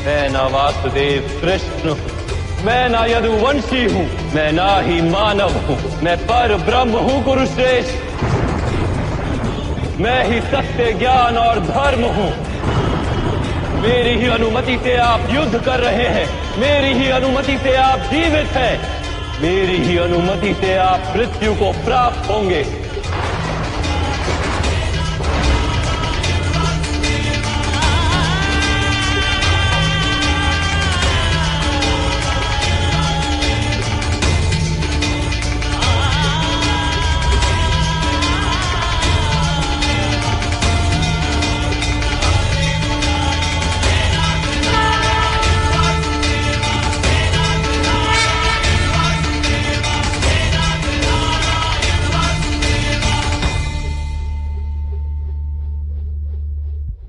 मैं ना वासुदेव कृष्ण हूँ, मैं ना यदुवंशी हूँ, मैं ना ही मानव हूँ, मैं पर ब्रह्म हूँ कुरुश्रेष्ठ। मैं ही सत्य, ज्ञान और धर्म हूँ। मेरी ही अनुमति से आप युद्ध कर रहे हैं, मेरी ही अनुमति से आप जीवित हैं, मेरी ही अनुमति से आप मृत्यु को प्राप्त होंगे।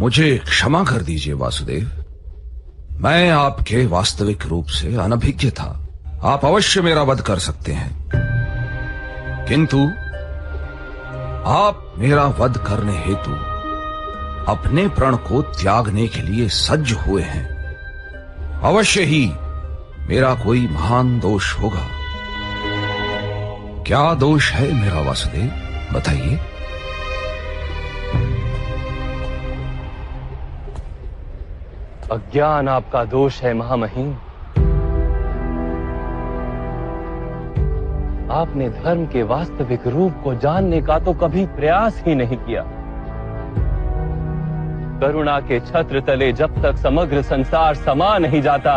मुझे क्षमा कर दीजिए वासुदेव, मैं आपके वास्तविक रूप से अनभिज्ञ था। आप अवश्य मेरा वध कर सकते हैं, किंतु आप मेरा वध करने हेतु अपने प्रण को त्यागने के लिए सज्ज हुए हैं। अवश्य ही मेरा कोई महान दोष होगा। क्या दोष है मेरा वासुदेव, बताइए। अज्ञान आपका दोष है महामहिम। आपने धर्म के वास्तविक रूप को जानने का तो कभी प्रयास ही नहीं किया। करुणा के छत्र तले जब तक समग्र संसार समा नहीं जाता,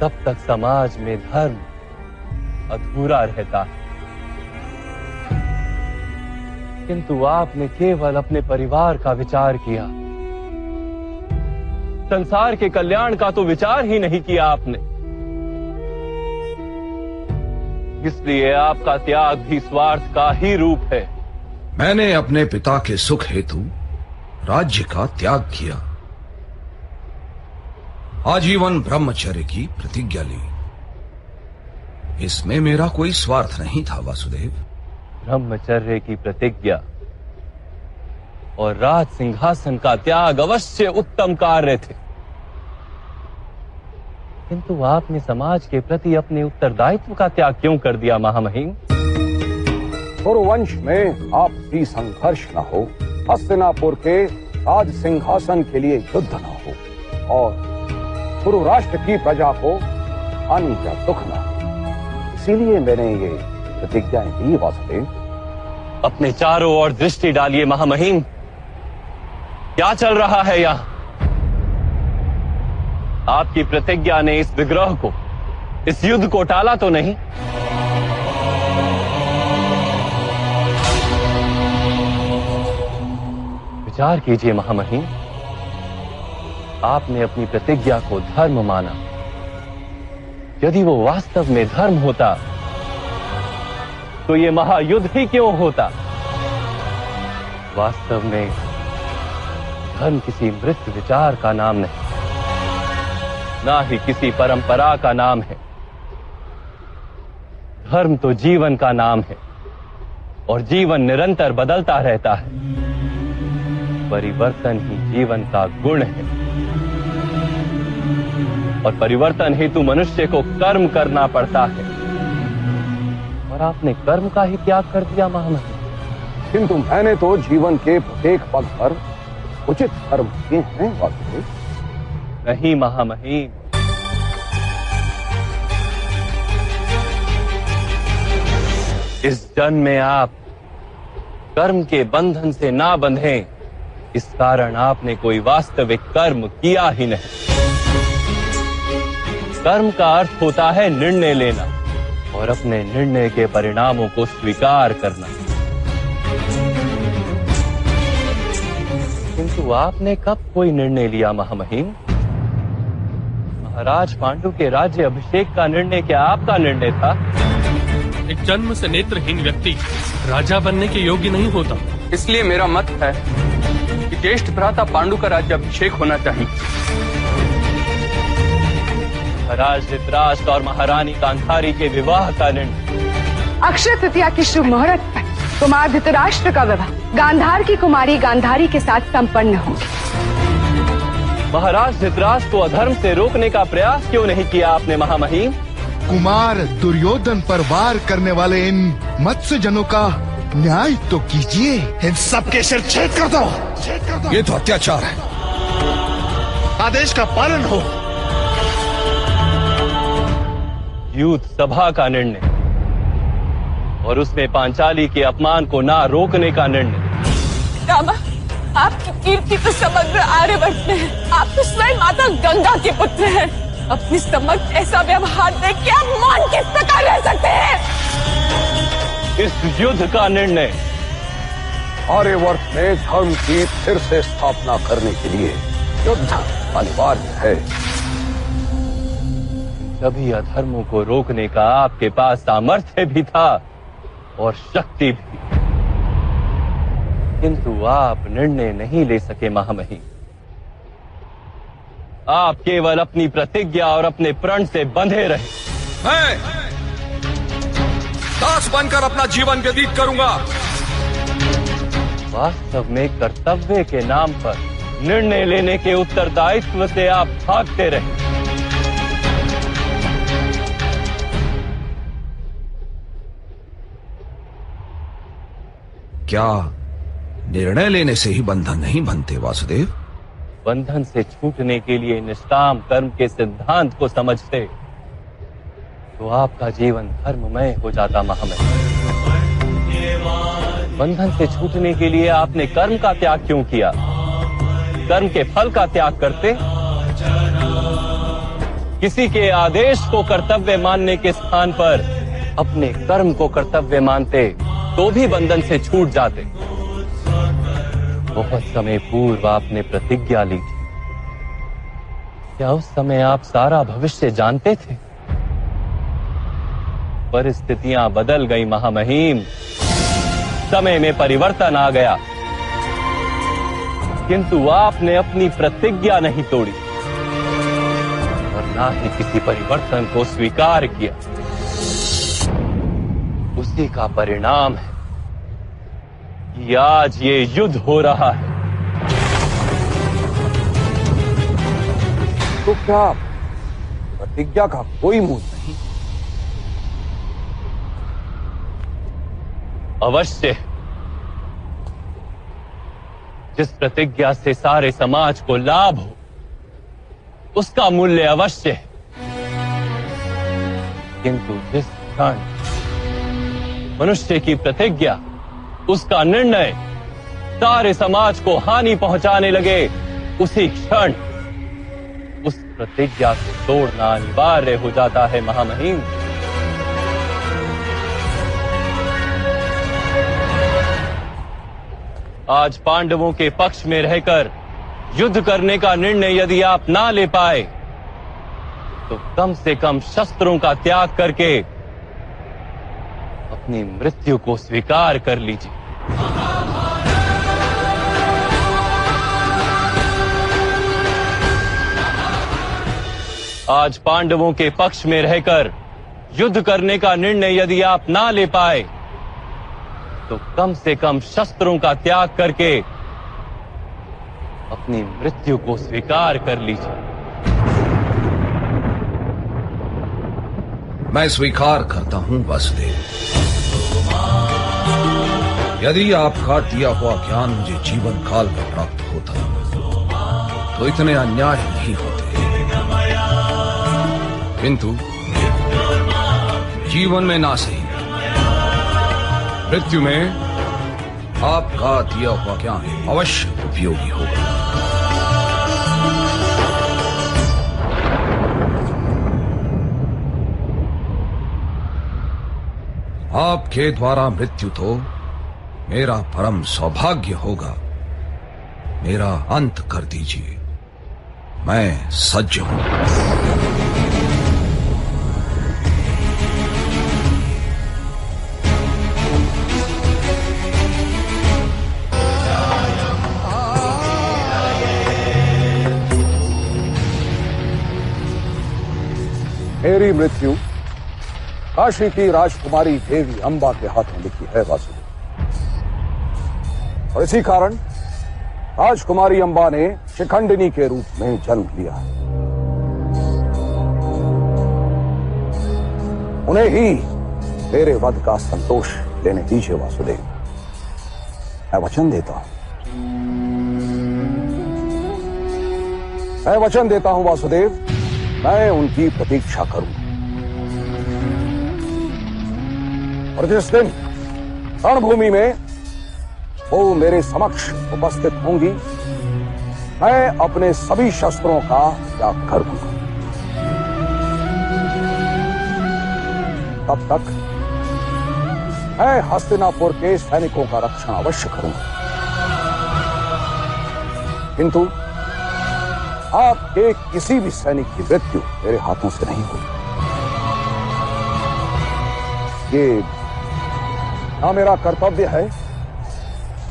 तब तक समाज में धर्म अधूरा रहता है। किंतु आपने केवल अपने परिवार का विचार किया, संसार के कल्याण का तो विचार ही नहीं किया आपने। इसलिए आपका त्याग भी स्वार्थ का ही रूप है। मैंने अपने पिता के सुख हेतु राज्य का त्याग किया, आजीवन ब्रह्मचर्य की प्रतिज्ञा ली। इसमें मेरा कोई स्वार्थ नहीं था वासुदेव। ब्रह्मचर्य की प्रतिज्ञा और राज सिंहासन का त्याग अवश्य उत्तम कार्य थे, किंतु आपने समाज के प्रति अपने उत्तरदायित्व का त्याग क्यों कर दिया महामहिम? कुरुवंश में आपसी संघर्ष न हो, हस्तिनापुर के राज सिंहासन के लिए युद्ध न हो और कुरु राष्ट्र की प्रजा को हानि या दुख न हो, इसीलिए मैंने ये प्रतिज्ञाएं दी वासुदेव। अपने चारों ओर दृष्टि डालिए महामहिम, क्या चल रहा है यहाँ? आपकी प्रतिज्ञा ने इस विग्रह को, इस युद्ध को टाला तो नहीं? विचार कीजिए महामहिम, आपने अपनी प्रतिज्ञा को धर्म माना। यदि वो वास्तव में धर्म होता तो ये महायुद्ध ही क्यों होता? वास्तव में धर्म किसी मृत विचार का नाम नहीं, ना ही किसी परंपरा का नाम है। धर्म तो जीवन का नाम है और जीवन निरंतर बदलता रहता है। परिवर्तन ही जीवन का गुण है और परिवर्तन हेतु मनुष्य को कर्म करना पड़ता है, और आपने कर्म का ही त्याग कर दिया महामहिम। किंतु मैंने तो जीवन के प्रत्येक पग पर उचित कर्म किए हैं वासुदेव। नहीं महामहिम, इस जन्म में आप कर्म के बंधन से ना बंधें, इस कारण आपने कोई वास्तविक कर्म किया ही नहीं। कर्म का अर्थ होता है निर्णय लेना और अपने निर्णय के परिणामों को स्वीकार करना। किंतु आपने कब कोई निर्णय लिया महामहिम? महाराज पांडु के राज्य अभिषेक का निर्णय क्या आपका निर्णय था? एक जन्म से नेत्रहीन व्यक्ति राजा बनने के योग्य नहीं होता। इसलिए मेरा मत है कि ज्येष्ठ भ्राता पांडु का राज्य अभिषेक होना चाहिए। महाराज धृतराष्ट्र और महारानी गांधारी के विवाह का निर्णय। अक्षय तृतीया की शुभ मुहूर्त पर कुमार धृतराष्ट्र का विवाह गांधार की कुमारी गांधारी के साथ संपन्न होगा। महाराज धृतराष्ट्र को अधर्म से रोकने का प्रयास क्यों नहीं किया आपने महामहिम? कुमार दुर्योधन पर वार करने वाले इन मत्स्यजनों का न्याय तो कीजिए। इन सबके सिर छेद कर दो। ये तो अत्याचार है। आदेश का पालन हो। यूथ सभा का निर्णय और उसमें पांचाली के अपमान को ना रोकने का निर्णय। रामा, आपकी कीर्ति तो समग्र आर्यवर्त में है। आप तो स्वयं माता गंगा के पुत्र हैं। अपनी समक्ष ऐसा व्यवहार देख के आप मौन किस प्रकार रह सकते हैं? इस युद्ध का निर्णय आर्यवर्त में धर्म की फिर से स्थापना करने के लिए युद्ध अनिवार्य है। सभी अधर्मों को रोकने का आपके पास सामर्थ्य भी था और शक्ति भी, किंतु आप निर्णय नहीं ले सके महामहिम। आप केवल अपनी प्रतिज्ञा और अपने प्रण से बंधे रहे। मैं दास बनकर अपना जीवन व्यतीत करूंगा। वास्तव में कर्तव्य के नाम पर निर्णय लेने के उत्तरदायित्व से आप भागते रहे। क्या निर्णय लेने से ही बंधन नहीं बनते वासुदेव? बंधन से छूटने के लिए निष्काम कर्म के सिद्धांत को समझते तो आपका जीवन धर्ममय हो जाता महामहिम। बंधन से छूटने के लिए आपने कर्म का त्याग क्यों किया? कर्म के फल का त्याग करते, किसी के आदेश को कर्तव्य मानने के स्थान पर अपने कर्म को कर्तव्य मानते तो भी बंधन से छूट जाते। बहुत समय पूर्व आपने प्रतिज्ञा ली थी। क्या उस समय आप सारा भविष्य जानते थे? परिस्थितियां बदल गई महामहिम, समय में परिवर्तन आ गया, किंतु आपने अपनी प्रतिज्ञा नहीं तोड़ी और ना ही किसी परिवर्तन को स्वीकार किया। उसी का परिणाम है कि आज ये युद्ध हो रहा है। तो क्या प्रतिज्ञा का कोई मूल नहीं? अवश्य। जिस प्रतिज्ञा से सारे समाज को लाभ हो उसका मूल्य अवश्य है, किंतु जिस क्षण मनुष्य की प्रतिज्ञा, उसका निर्णय सारे समाज को हानि पहुंचाने लगे, उसी क्षण उस प्रतिज्ञा को तोड़ना अनिवार्य हो जाता है महामहिम। आज पांडवों के पक्ष में रहकर युद्ध करने का निर्णय यदि आप ना ले पाए तो कम से कम शस्त्रों का त्याग करके अपनी मृत्यु को स्वीकार कर लीजिए। आज पांडवों के पक्ष में रहकर युद्ध करने का निर्णय यदि आप ना ले पाए तो कम से कम शस्त्रों का त्याग करके अपनी मृत्यु को स्वीकार कर लीजिए। मैं स्वीकार करता हूं वासुदेव। यदि आपका दिया हुआ ज्ञान मुझे जीवन काल में प्राप्त होता तो इतने अन्याय नहीं होते, किंतु जीवन में ना सही, मृत्यु में आपका दिया हुआ ज्ञान अवश्य उपयोगी होगा। आपके द्वारा मृत्यु तो मेरा परम सौभाग्य होगा। मेरा अंत कर दीजिए, मैं सज्ज हूं। मेरी मृत्यु काशी की राजकुमारी देवी अंबा के हाथों लिखी है वासुदेव, और इसी कारण राजकुमारी अंबा ने शिखंडिनी के रूप में जन्म लिया है। उन्हें ही तेरे वध का संतोष लेने दीजिए वासुदेव। मैं वचन देता हूं, मैं वचन देता हूं वासुदेव, मैं उनकी प्रतीक्षा करूंगा। और जिस दिन रणभूमि में वो मेरे समक्ष उपस्थित होंगी, मैं अपने सभी शस्त्रों का त्याग कर दूंगा। तब तक मैं हस्तिनापुर के सैनिकों का रक्षण अवश्य करूंगा, किंतु आपके किसी भी सैनिक की मृत्यु मेरे हाथों से नहीं होगी। ये ना मेरा कर्तव्य है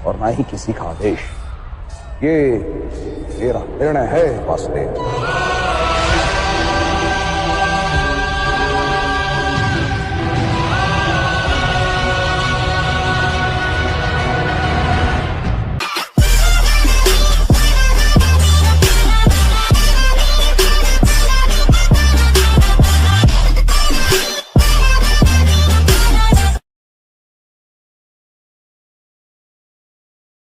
और ना ही किसी का आदेश। ये मेरा निर्णय है वासुदेव।